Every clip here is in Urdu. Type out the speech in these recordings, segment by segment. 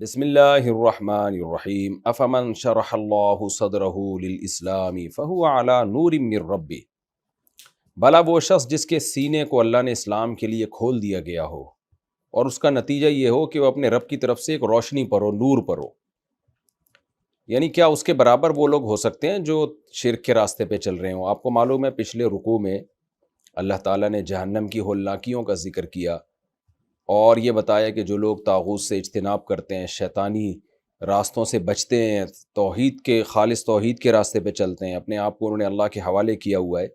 بسم اللہ الرحمن الرحیم افمن شرح اللہ صدرہ للاسلام فہو علی نور من ربہ، بھلا وہ شخص جس کے سینے کو اللہ نے اسلام کے لیے کھول دیا گیا ہو اور اس کا نتیجہ یہ ہو کہ وہ اپنے رب کی طرف سے ایک روشنی پر ہو، نور پر ہو، یعنی کیا اس کے برابر وہ لوگ ہو سکتے ہیں جو شرک کے راستے پہ چل رہے ہوں؟ آپ کو معلوم ہے پچھلے رکوع میں اللہ تعالیٰ نے جہنم کی ہولناکیوں کا ذکر کیا اور یہ بتایا کہ جو لوگ طاغوت سے اجتناب کرتے ہیں، شیطانی راستوں سے بچتے ہیں، خالص توحید کے راستے پہ چلتے ہیں، اپنے آپ کو انہوں نے اللہ کے حوالے کیا ہوا ہے،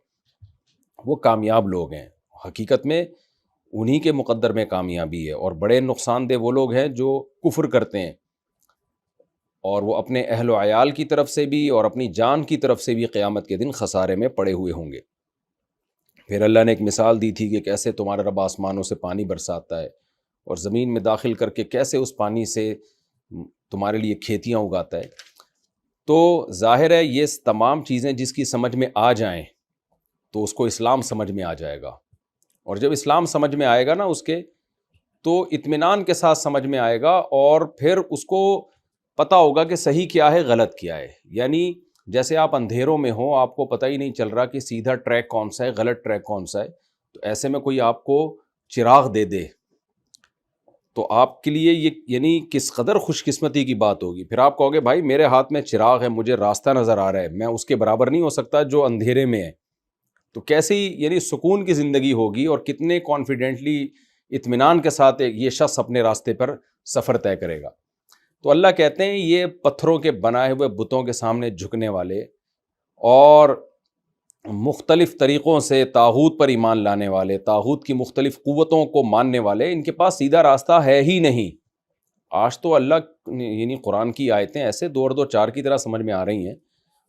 وہ کامیاب لوگ ہیں۔ حقیقت میں انہی کے مقدر میں کامیابی ہے، اور بڑے نقصان دہ وہ لوگ ہیں جو کفر کرتے ہیں اور وہ اپنے اہل و عیال کی طرف سے بھی اور اپنی جان کی طرف سے بھی قیامت کے دن خسارے میں پڑے ہوئے ہوں گے۔ پھر اللہ نے ایک مثال دی تھی کہ کیسے تمہارا رب آسمانوں سے پانی برساتا ہے اور زمین میں داخل کر کے کیسے اس پانی سے تمہارے لیے کھیتیاں اگاتا ہے۔ تو ظاہر ہے یہ تمام چیزیں جس کی سمجھ میں آ جائیں تو اس کو اسلام سمجھ میں آ جائے گا، اور جب اسلام سمجھ میں آئے گا نا اس کے، تو اطمینان کے ساتھ سمجھ میں آئے گا، اور پھر اس کو پتہ ہوگا کہ صحیح کیا ہے غلط کیا ہے۔ یعنی جیسے آپ اندھیروں میں ہو، آپ کو پتہ ہی نہیں چل رہا کہ سیدھا ٹریک کون سا ہے، غلط ٹریک کون سا ہے، تو ایسے میں کوئی آپ کو چراغ دے دے تو آپ کے لیے یہ یعنی کس قدر خوش قسمتی کی بات ہوگی۔ پھر آپ کہو گے بھائی میرے ہاتھ میں چراغ ہے، مجھے راستہ نظر آ رہا ہے، میں اس کے برابر نہیں ہو سکتا جو اندھیرے میں ہے، تو کیسی یعنی سکون کی زندگی ہوگی، اور کتنے کانفیڈنٹلی اطمینان کے ساتھ یہ شخص اپنے راستے پر سفر طے کرے گا۔ تو اللہ کہتے ہیں یہ پتھروں کے بنائے ہوئے بتوں کے سامنے جھکنے والے اور مختلف طریقوں سے طاغوت پر ایمان لانے والے، طاغوت کی مختلف قوتوں کو ماننے والے، ان کے پاس سیدھا راستہ ہے ہی نہیں۔ آج تو اللہ یعنی قرآن کی آیتیں ایسے دو اور دو چار کی طرح سمجھ میں آ رہی ہیں،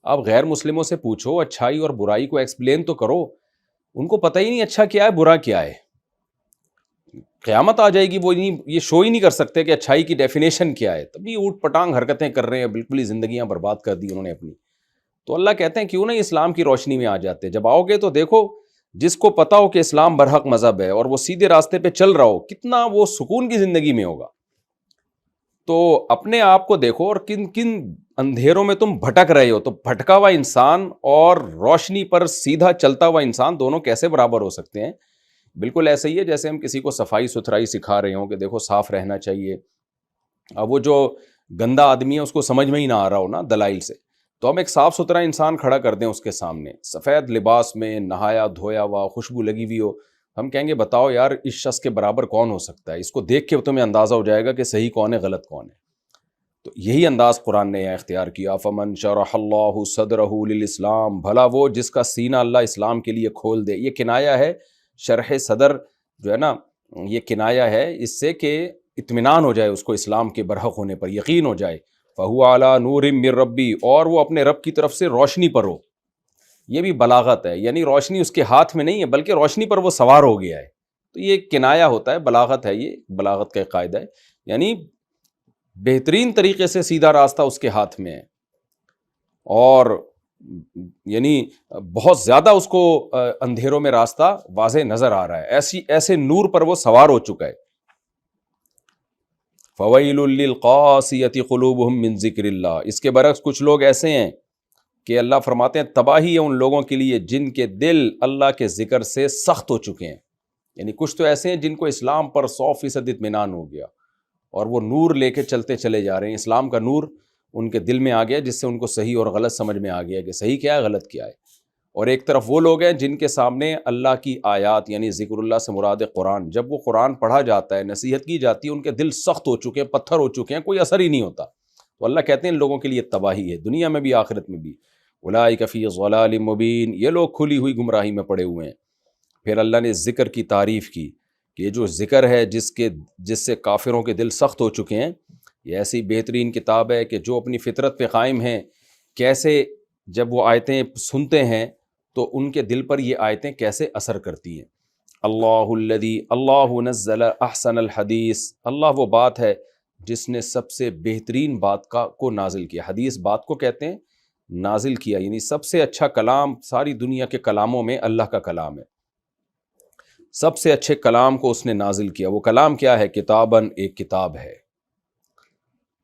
آپ غیر مسلموں سے پوچھو، اچھائی اور برائی کو ایکسپلین تو کرو، ان کو پتہ ہی نہیں اچھا کیا ہے برا کیا ہے۔ قیامت آ جائے گی، وہ یہ شو ہی نہیں کر سکتے کہ اچھائی کی ڈیفینیشن کیا ہے، تبھی اوٹ پٹانگ حرکتیں کر رہے ہیں، بالکل ہی زندگیاں برباد کر دی انہوں نے اپنی۔ تو اللہ کہتے ہیں کیوں نہیں اسلام کی روشنی میں آ جاتے؟ جب آؤ گے تو دیکھو، جس کو پتا ہو کہ اسلام برحق مذہب ہے اور وہ سیدھے راستے پہ چل رہا ہو، کتنا وہ سکون کی زندگی میں ہوگا۔ تو اپنے آپ کو دیکھو، اور کن کن اندھیروں میں تم بھٹک رہے ہو، تو بھٹکا ہوا انسان اور روشنی پر سیدھا چلتا ہوا انسان دونوں کیسے برابر ہو سکتے ہیں؟ بالکل ایسے ہی ہے جیسے ہم کسی کو صفائی ستھرائی سکھا رہے ہوں کہ دیکھو صاف رہنا چاہیے، اب وہ جو گندا آدمی ہے اس کو سمجھ میں ہی نہ آ رہا ہو نا دلائل سے، تو ہم ایک صاف ستھرا انسان کھڑا کر دیں اس کے سامنے، سفید لباس میں، نہایا دھویا ہوا، خوشبو لگی ہوئی ہو، ہم کہیں گے بتاؤ یار اس شخص کے برابر کون ہو سکتا ہے؟ اس کو دیکھ کے تمہیں اندازہ ہو جائے گا کہ صحیح کون ہے غلط کون ہے۔ تو یہی انداز قرآن نے اختیار کیا، فمن شرح اللہ صدرہ للاسلام، بھلا وہ جس کا سینہ اللہ اسلام کے لیے کھول دے۔ یہ کنایا ہے، شرح صدر جو ہے نا، یہ کنایا ہے اس سے کہ اطمینان ہو جائے اس کو اسلام کے برحق ہونے پر، یقین ہو جائے، فہو علی نور من ربی، اور وہ اپنے رب کی طرف سے روشنی پر ہو۔ یہ بھی بلاغت ہے، یعنی روشنی اس کے ہاتھ میں نہیں ہے بلکہ روشنی پر وہ سوار ہو گیا ہے، تو یہ کنایا ہوتا ہے، بلاغت ہے، یہ بلاغت کا ایک قاعدہ ہے، یعنی بہترین طریقے سے سیدھا راستہ اس کے ہاتھ میں ہے، اور یعنی بہت زیادہ اس کو اندھیروں میں راستہ واضح نظر آ رہا ہے، ایسے نور پر وہ سوار ہو چکا ہے۔ فَوَيْلٌ لِّلْقَاسِيَةِ قُلُوبُهُم مِّن ذِكْرِ اللَّهِ، اس کے برعکس کچھ لوگ ایسے ہیں کہ اللہ فرماتے ہیں تباہی ہے ان لوگوں کے لیے جن کے دل اللہ کے ذکر سے سخت ہو چکے ہیں۔ یعنی کچھ تو ایسے ہیں جن کو اسلام پر 100% اطمینان ہو گیا اور وہ نور لے کے چلتے چلے جا رہے ہیں، اسلام کا نور ان کے دل میں آ گیا جس سے ان کو صحیح اور غلط سمجھ میں آ گیا کہ صحیح کیا ہے غلط کیا ہے۔ اور ایک طرف وہ لوگ ہیں جن کے سامنے اللہ کی آیات یعنی ذکر اللہ سے مراد قرآن، جب وہ قرآن پڑھا جاتا ہے، نصیحت کی جاتی ہے، ان کے دل سخت ہو چکے ہیں، پتھر ہو چکے ہیں، کوئی اثر ہی نہیں ہوتا۔ تو اللہ کہتے ہیں ان لوگوں کے لیے تباہی ہے، دنیا میں بھی آخرت میں بھی۔ اولئک فی ضلال مبین، یہ لوگ کھلی ہوئی گمراہی میں پڑے ہوئے ہیں۔ پھر اللہ نے ذکر کی تعریف کی کہ یہ جو ذکر ہے جس سے کافروں کے دل سخت ہو چکے ہیں، یہ ایسی بہترین کتاب ہے کہ جو اپنی فطرت پہ قائم ہیں، کیسے جب وہ آیتیں سنتے ہیں تو ان کے دل پر یہ آیتیں کیسے اثر کرتی ہیں۔ اللہ نزل احسن الحدیث، اللہ وہ بات ہے جس نے سب سے بہترین بات کو نازل کیا۔ حدیث بات کو کہتے ہیں، نازل کیا یعنی سب سے اچھا کلام ساری دنیا کے کلاموں میں اللہ کا کلام ہے، سب سے اچھے کلام کو اس نے نازل کیا۔ وہ کلام کیا ہے؟ کتاباً، ایک کتاب ہے،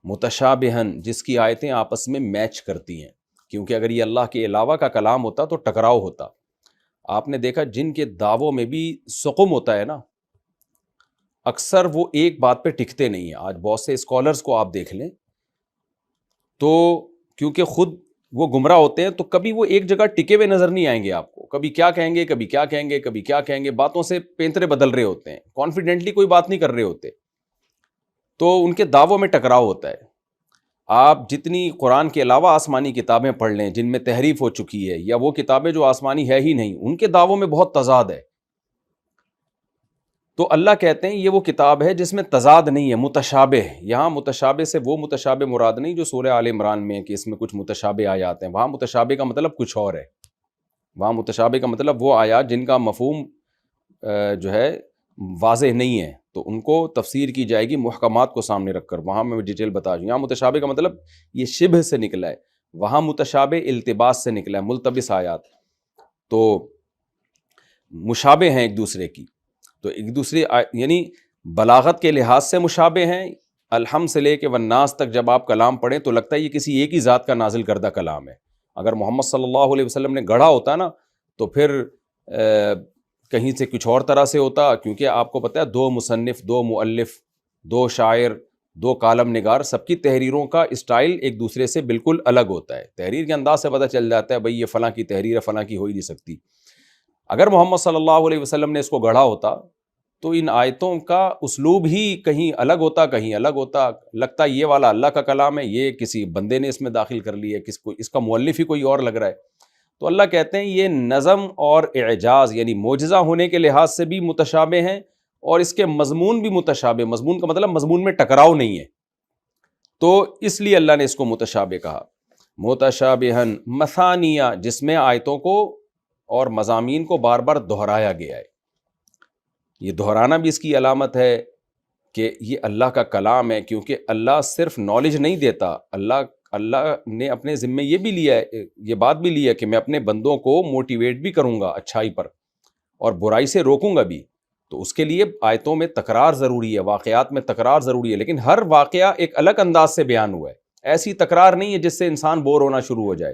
متشابہن جس کی آیتیں آپس میں میچ کرتی ہیں، کیونکہ اگر یہ اللہ کے علاوہ کا کلام ہوتا تو ٹکراؤ ہوتا۔ آپ نے دیکھا جن کے دعووں میں بھی سقم ہوتا ہے نا، اکثر وہ ایک بات پہ ٹکتے نہیں ہیں۔ آج بہت سے اسکالرز کو آپ دیکھ لیں تو کیونکہ خود وہ گمراہ ہوتے ہیں تو کبھی وہ ایک جگہ ٹکے ہوئے نظر نہیں آئیں گے آپ کو، کبھی کیا کہیں گے، کبھی کیا کہیں گے، کبھی کیا کہیں گے، باتوں سے پینترے بدل رہے ہوتے ہیں، کانفیڈنٹلی کوئی بات نہیں کر رہے ہوتے، تو ان کے دعووں میں ٹکراؤ ہوتا ہے۔ آپ جتنی قرآن کے علاوہ آسمانی کتابیں پڑھ لیں جن میں تحریف ہو چکی ہے، یا وہ کتابیں جو آسمانی ہے ہی نہیں، ان کے دعووں میں بہت تضاد ہے۔ تو اللہ کہتے ہیں یہ وہ کتاب ہے جس میں تضاد نہیں ہے، متشابہ ہے۔ یہاں متشابہ سے وہ متشابہ مراد نہیں جو سورہ آل عمران میں کہ اس میں کچھ متشابہ آیات ہیں، وہاں متشابہ کا مطلب کچھ اور ہے۔ وہاں متشابہ کا مطلب وہ آیات جن کا مفہوم جو ہے واضح نہیں ہے، تو ان کو تفسیر کی جائے گی محکمات کو سامنے رکھ کر، وہاں میں ڈیٹیل بتا دوں۔ یہاں متشابہ کا مطلب یہ شبہ سے نکلا ہے، وہاں متشابہ التباس سے نکلا ہے، ملتبس آیات، تو مشابہ ہیں ایک دوسرے کی، تو ایک دوسرے یعنی بلاغت کے لحاظ سے مشابہ ہیں۔ الحمد سے لے کے والناس تک جب آپ کلام پڑھیں تو لگتا ہے یہ کسی ایک ہی ذات کا نازل کردہ کلام ہے۔ اگر محمد صلی اللہ علیہ وسلم نے گڑھا ہوتا نا تو پھر کہیں سے کچھ اور طرح سے ہوتا، کیونکہ آپ کو پتہ ہے دو مصنف، دو مؤلف، دو شاعر، دو کالم نگار، سب کی تحریروں کا اسٹائل ایک دوسرے سے بالکل الگ ہوتا ہے۔ تحریر کے انداز سے پتہ چل جاتا ہے بھئی یہ فلاں کی تحریر ہے، فلاں کی ہو ہی نہیں سکتی۔ اگر محمد صلی اللہ علیہ وسلم نے اس کو گڑھا ہوتا تو ان آیتوں کا اسلوب ہی کہیں الگ ہوتا، کہیں الگ ہوتا، لگتا یہ والا اللہ کا کلام ہے، یہ کسی بندے نے اس میں داخل کر لی ہے، اس کا مؤلف ہی کوئی اور لگ رہا ہے۔ تو اللہ کہتے ہیں یہ نظم اور اعجاز یعنی معجزہ ہونے کے لحاظ سے بھی متشابہ ہیں، اور اس کے مضمون بھی متشابہ۔ مضمون کا مطلب مضمون میں ٹکراؤ نہیں ہے، تو اس لیے اللہ نے اس کو متشابہ کہا۔ متشابہن مثانیہ، جس میں آیتوں کو اور مضامین کو بار بار دہرایا گیا ہے۔ یہ دہرانا بھی اس کی علامت ہے کہ یہ اللہ کا کلام ہے، کیونکہ اللہ صرف نالج نہیں دیتا، اللہ نے اپنے ذمے یہ بھی لیا ہے، یہ بات بھی لی ہے کہ میں اپنے بندوں کو موٹیویٹ بھی کروں گا اچھائی پر اور برائی سے روکوں گا بھی، تو اس کے لیے آیتوں میں تکرار ضروری ہے، واقعات میں تکرار ضروری ہے، لیکن ہر واقعہ ایک الگ انداز سے بیان ہوا ہے، ایسی تکرار نہیں ہے جس سے انسان بور ہونا شروع ہو جائے۔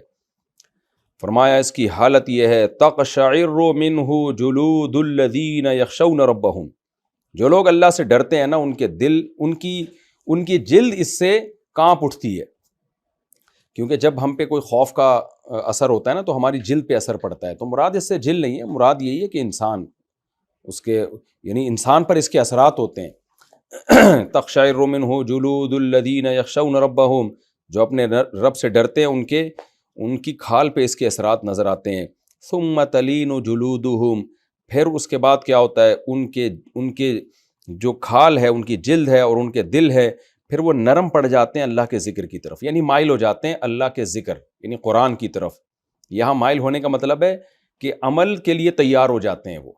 فرمایا اس کی حالت یہ ہے تقشعر منہ جلود الذین یخشون ربہم، جو لوگ اللہ سے ڈرتے ہیں نا ان کے دل، ان کی جلد اس سے کانپ اٹھتی ہے، کیونکہ جب ہم پہ کوئی خوف کا اثر ہوتا ہے نا تو ہماری جلد پہ اثر پڑتا ہے۔ تو مراد اس سے جلد نہیں ہے، مراد یہی ہے کہ انسان اس کے یعنی انسان پر اس کے اثرات ہوتے ہیں۔ تقشعر منہ جلود الذین یخشون ربہم، جو اپنے رب سے ڈرتے ہیں ان کی کھال پہ اس کے اثرات نظر آتے ہیں۔ ثم تلین جلودہم، پھر اس کے بعد کیا ہوتا ہے، ان کے جو کھال ہے، ان کی جلد ہے اور ان کے دل ہے، پھر وہ نرم پڑ جاتے ہیں اللہ کے ذکر کی طرف، یعنی مائل ہو جاتے ہیں اللہ کے ذکر یعنی قرآن کی طرف۔ یہاں مائل ہونے کا مطلب ہے کہ عمل کے لیے تیار ہو جاتے ہیں وہ۔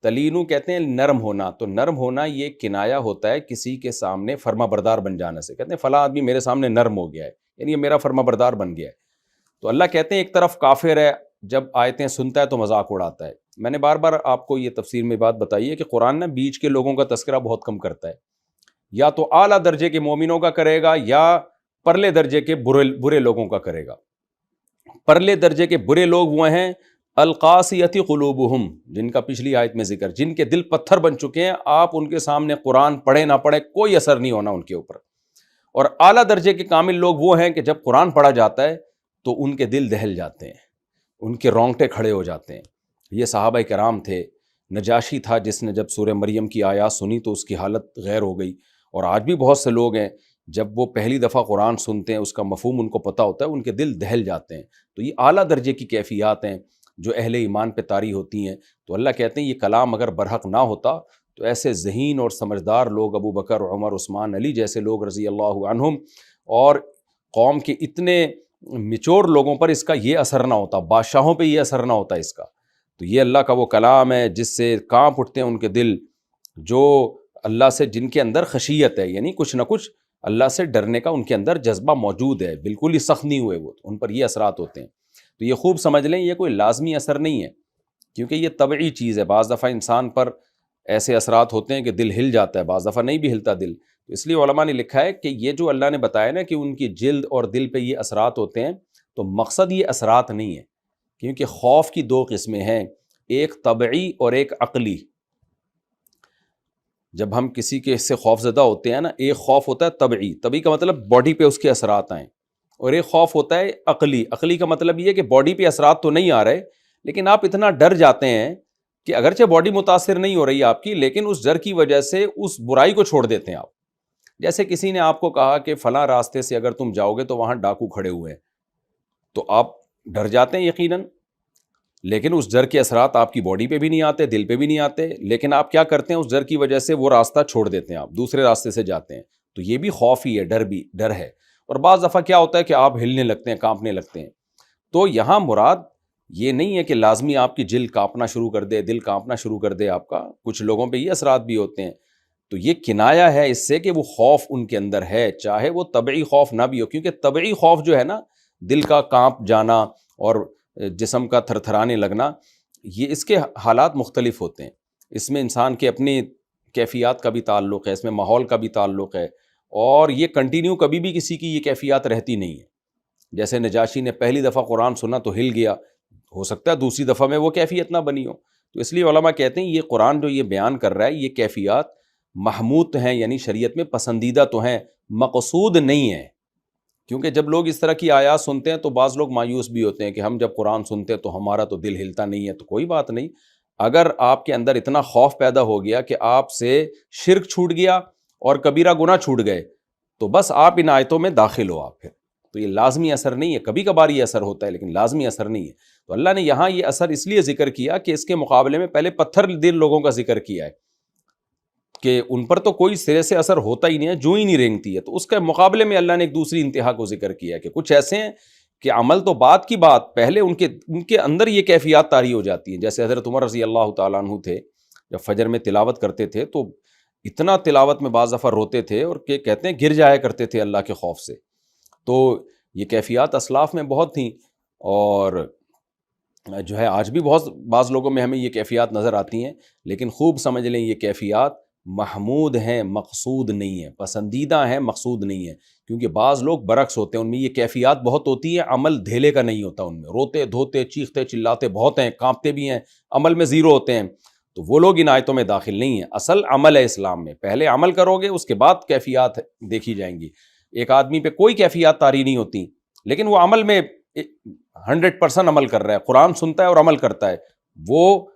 تلینو کہتے ہیں نرم ہونا، تو نرم ہونا یہ کنایا ہوتا ہے کسی کے سامنے فرما بردار بن جانے سے، کہتے ہیں فلاں آدمی میرے سامنے نرم ہو گیا ہے، یعنی یہ میرا فرما بردار بن گیا ہے۔ تو اللہ کہتے ہیں ایک طرف کافر ہے، جب آیتیں سنتا ہے تو مذاق اڑاتا ہے۔ میں نے بار بار آپ کو یہ تفسیر میں بات بتائی ہے کہ قرآن نا بیچ کے لوگوں کا تذکرہ بہت کم کرتا ہے، یا تو اعلیٰ درجے کے مومنوں کا کرے گا یا پرلے درجے کے برے لوگوں کا کرے گا۔ پرلے درجے کے برے لوگ وہ ہیں القاسیۃ قلوبہم، جن کا پچھلی آیت میں ذکر، جن کے دل پتھر بن چکے ہیں، آپ ان کے سامنے قرآن پڑھے نہ پڑھے کوئی اثر نہیں ہونا ان کے اوپر۔ اور اعلیٰ درجے کے کامل لوگ وہ ہیں کہ جب قرآن پڑھا جاتا ہے تو ان کے دل دہل جاتے ہیں، ان کے رونگٹے کھڑے ہو جاتے ہیں۔ یہ صحابہ کرام تھے، نجاشی تھا جس نے جب سورہ مریم کی آیات سنی تو اس کی حالت غیر ہو گئی، اور آج بھی بہت سے لوگ ہیں جب وہ پہلی دفعہ قرآن سنتے ہیں، اس کا مفہوم ان کو پتہ ہوتا ہے، ان کے دل دہل جاتے ہیں۔ تو یہ اعلیٰ درجے کی کیفیات ہیں جو اہل ایمان پہ طاری ہوتی ہیں۔ تو اللہ کہتے ہیں یہ کلام اگر برحق نہ ہوتا تو ایسے ذہین اور سمجھدار لوگ، ابو بکر، عمر، عثمان، علی جیسے لوگ رضی اللہ عنہم، اور قوم کے اتنے میچور لوگوں پر اس کا یہ اثر نہ ہوتا، بادشاہوں پہ یہ اثر نہ ہوتا اس کا۔ تو یہ اللہ کا وہ کلام ہے جس سے کانپ اٹھتے ہیں ان کے دل، جو اللہ سے، جن کے اندر خشیت ہے، یعنی کچھ نہ کچھ اللہ سے ڈرنے کا ان کے اندر جذبہ موجود ہے، بالکل ہی سخت نہیں ہوئے وہ، ان پر یہ اثرات ہوتے ہیں۔ تو یہ خوب سمجھ لیں یہ کوئی لازمی اثر نہیں ہے، کیونکہ یہ طبعی چیز ہے۔ بعض دفعہ انسان پر ایسے اثرات ہوتے ہیں کہ دل ہل جاتا ہے، بعض دفعہ نہیں بھی ہلتا دل۔ تو اس لیے علماء نے لکھا ہے کہ یہ جو اللہ نے بتایا نا کہ ان کی جلد اور دل پہ یہ اثرات ہوتے ہیں، تو مقصد یہ اثرات نہیں ہے، کیونکہ خوف کی دو قسمیں ہیں، ایک طبعی اور ایک عقلی۔ جب ہم کسی کے سے خوف زدہ ہوتے ہیں نا، ایک خوف ہوتا ہے طبعی، طبعی کا مطلب باڈی پہ اس کے اثرات آئیں، اور ایک خوف ہوتا ہے عقلی، عقلی کا مطلب یہ ہے کہ باڈی پہ اثرات تو نہیں آ رہے لیکن آپ اتنا ڈر جاتے ہیں کہ اگرچہ باڈی متاثر نہیں ہو رہی آپ کی، لیکن اس ڈر کی وجہ سے اس برائی کو چھوڑ دیتے ہیں آپ۔ جیسے کسی نے آپ کو کہا کہ فلاں راستے سے اگر تم جاؤ گے تو وہاں ڈاکو کھڑے ہوئے ہیں، تو آپ ڈر جاتے ہیں یقیناً، لیکن اس ڈر کے اثرات آپ کی باڈی پہ بھی نہیں آتے، دل پہ بھی نہیں آتے، لیکن آپ کیا کرتے ہیں، اس ڈر کی وجہ سے وہ راستہ چھوڑ دیتے ہیں، آپ دوسرے راستے سے جاتے ہیں۔ تو یہ بھی خوف ہی ہے، ڈر بھی ڈر ہے۔ اور بعض دفعہ کیا ہوتا ہے کہ آپ ہلنے لگتے ہیں، کانپنے لگتے ہیں۔ تو یہاں مراد یہ نہیں ہے کہ لازمی آپ کی جلد کانپنا شروع کر دے، دل کانپنا شروع کر دے آپ کا، کچھ لوگوں پہ یہ اثرات بھی ہوتے ہیں۔ تو یہ کنایا ہے اس سے کہ وہ خوف ان کے اندر ہے، چاہے وہ طبعی خوف نہ بھی ہو، کیونکہ طبعی خوف جو ہے نا، دل کا کانپ جانا اور جسم کا تھر تھرانے لگنا، یہ اس کے حالات مختلف ہوتے ہیں، اس میں انسان کے اپنی کیفیات کا بھی تعلق ہے، اس میں ماحول کا بھی تعلق ہے، اور یہ کنٹینیو کبھی بھی کسی کی یہ کیفیات رہتی نہیں ہے۔ جیسے نجاشی نے پہلی دفعہ قرآن سنا تو ہل گیا، ہو سکتا ہے دوسری دفعہ میں وہ کیفیت نہ بنی ہو۔ تو اس لیے علماء کہتے ہیں یہ قرآن جو یہ بیان کر رہا ہے، یہ کیفیات محمود ہیں، یعنی شریعت میں پسندیدہ تو ہیں، مقصود نہیں ہیں۔ کیونکہ جب لوگ اس طرح کی آیات سنتے ہیں تو بعض لوگ مایوس بھی ہوتے ہیں کہ ہم جب قرآن سنتے ہیں تو ہمارا تو دل ہلتا نہیں ہے۔ تو کوئی بات نہیں، اگر آپ کے اندر اتنا خوف پیدا ہو گیا کہ آپ سے شرک چھوٹ گیا اور کبیرہ گناہ چھوٹ گئے، تو بس آپ ان آیتوں میں داخل ہو آپ پھر۔ تو یہ لازمی اثر نہیں ہے، کبھی کبھار یہ اثر ہوتا ہے لیکن لازمی اثر نہیں ہے۔ تو اللہ نے یہاں یہ اثر اس لیے ذکر کیا کہ اس کے مقابلے میں پہلے پتھر دل لوگوں کا ذکر کیا ہے کہ ان پر تو کوئی سرے سے اثر ہوتا ہی نہیں ہے، جو ہی نہیں رینگتی ہے۔ تو اس کے مقابلے میں اللہ نے ایک دوسری انتہا کو ذکر کیا کہ کچھ ایسے ہیں کہ عمل تو بعد کی بات، پہلے ان کے اندر یہ کیفیات طاری ہو جاتی ہیں۔ جیسے حضرت عمر رضی اللہ تعالیٰ عنہ تھے، جب فجر میں تلاوت کرتے تھے تو اتنا تلاوت میں بعض دفعہ روتے تھے اور کہ کہتے ہیں گر جایا کرتے تھے اللہ کے خوف سے۔ تو یہ کیفیات اسلاف میں بہت تھیں، اور جو ہے آج بھی بہت بعض لوگوں میں ہمیں یہ کیفیات نظر آتی ہیں، لیکن خوب سمجھ لیں یہ کیفیات محمود ہیں، مقصود نہیں ہیں، پسندیدہ ہیں، مقصود نہیں ہیں۔ کیونکہ بعض لوگ برعکس ہوتے ہیں، ان میں یہ کیفیات بہت ہوتی ہیں، عمل دھیلے کا نہیں ہوتا ان میں، روتے دھوتے چیختے چلاتے بہت ہیں، کانپتے بھی ہیں، عمل میں زیرو ہوتے ہیں۔ تو وہ لوگ ان آیتوں میں داخل نہیں ہیں۔ اصل عمل ہے اسلام میں، پہلے عمل کرو گے اس کے بعد کیفیات دیکھی جائیں گی۔ ایک آدمی پہ کوئی کیفیات طاری نہیں ہوتی لیکن وہ عمل میں 100% عمل کر رہا ہے، قرآن سنتا ہے اور عمل کرتا ہے، وہ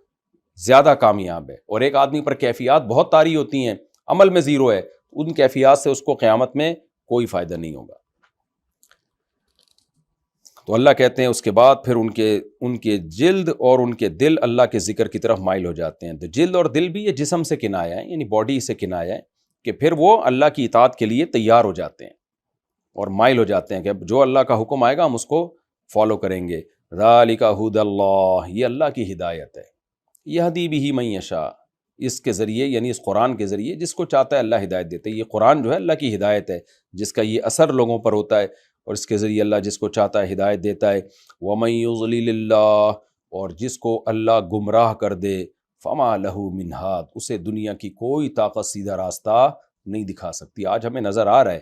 زیادہ کامیاب ہے۔ اور ایک آدمی پر کیفیات بہت طاری ہوتی ہیں، عمل میں زیرو ہے، ان کیفیات سے اس کو قیامت میں کوئی فائدہ نہیں ہوگا۔ تو اللہ کہتے ہیں اس کے بعد پھر ان کے جلد اور ان کے دل اللہ کے ذکر کی طرف مائل ہو جاتے ہیں۔ تو جلد اور دل بھی یہ جسم سے کنایا ہے، یعنی باڈی سے کنایا ہے، کہ پھر وہ اللہ کی اطاعت کے لیے تیار ہو جاتے ہیں اور مائل ہو جاتے ہیں کہ جو اللہ کا حکم آئے گا ہم اس کو فالو کریں گے۔ ذالک ھدی اللہ، یہ اللہ کی ہدایت ہے، یہدی بہ من یشاء، اس کے ذریعے یعنی اس قرآن کے ذریعے جس کو چاہتا ہے اللہ ہدایت دیتے ہے۔ یہ قرآن جو ہے اللہ کی ہدایت ہے جس کا یہ اثر لوگوں پر ہوتا ہے، اور اس کے ذریعے اللہ جس کو چاہتا ہے ہدایت دیتا ہے۔ وَمَن يُضْلِلِ اللَّهُ، اور جس کو اللہ گمراہ کر دے، فَمَا لَهُ مِنْ هَادٍ، اسے دنیا کی کوئی طاقت سیدھا راستہ نہیں دکھا سکتی۔ آج ہمیں نظر آ رہا ہے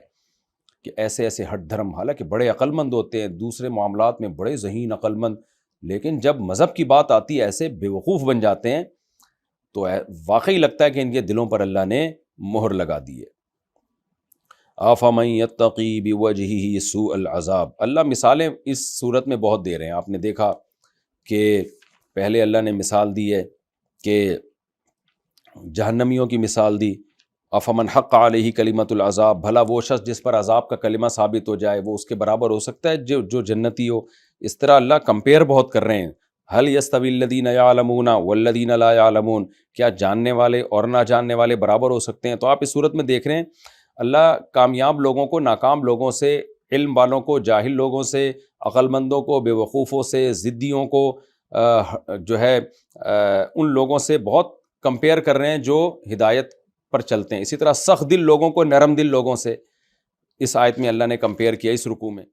کہ ایسے ایسے ہٹ دھرم حالانکہ بڑے عقل مند ہوتے ہیں، دوسرے معاملات میں بڑے ذہین عقل مند، لیکن جب مذہب کی بات آتی ہے ایسے بیوقوف بن جاتے ہیں، تو واقعی لگتا ہے کہ ان کے دلوں پر اللہ نے مہر لگا دی ہے۔ آفمن یتقی بوجہہ سوء العذاب، اللہ مثالیں اس صورت میں بہت دے رہے ہیں۔ آپ نے دیکھا کہ پہلے اللہ نے مثال دی ہے کہ جہنمیوں کی مثال دی، افمن حق علیہ کلمۃ العذاب، بھلا وہ شخص جس پر عذاب کا کلمہ ثابت ہو جائے وہ اس کے برابر ہو سکتا ہے جو جنتی ہو؟ اس طرح اللہ کمپیئر بہت کر رہے ہیں۔ هل يستوي الذين يعلمون والذين لا يعلمون، کیا جاننے والے اور نہ جاننے والے برابر ہو سکتے ہیں؟ تو آپ اس صورت میں دیکھ رہے ہیں اللہ کامیاب لوگوں کو ناکام لوگوں سے، علم والوں کو جاہل لوگوں سے، عقل مندوں کو بے وقوفوں سے، ضدیوں کو جو ہے ان لوگوں سے بہت کمپیئر کر رہے ہیں جو ہدایت پر چلتے ہیں۔ اسی طرح سخت دل لوگوں کو نرم دل لوگوں سے اس آیت میں اللہ نے کمپیئر کیا اس رکوع میں۔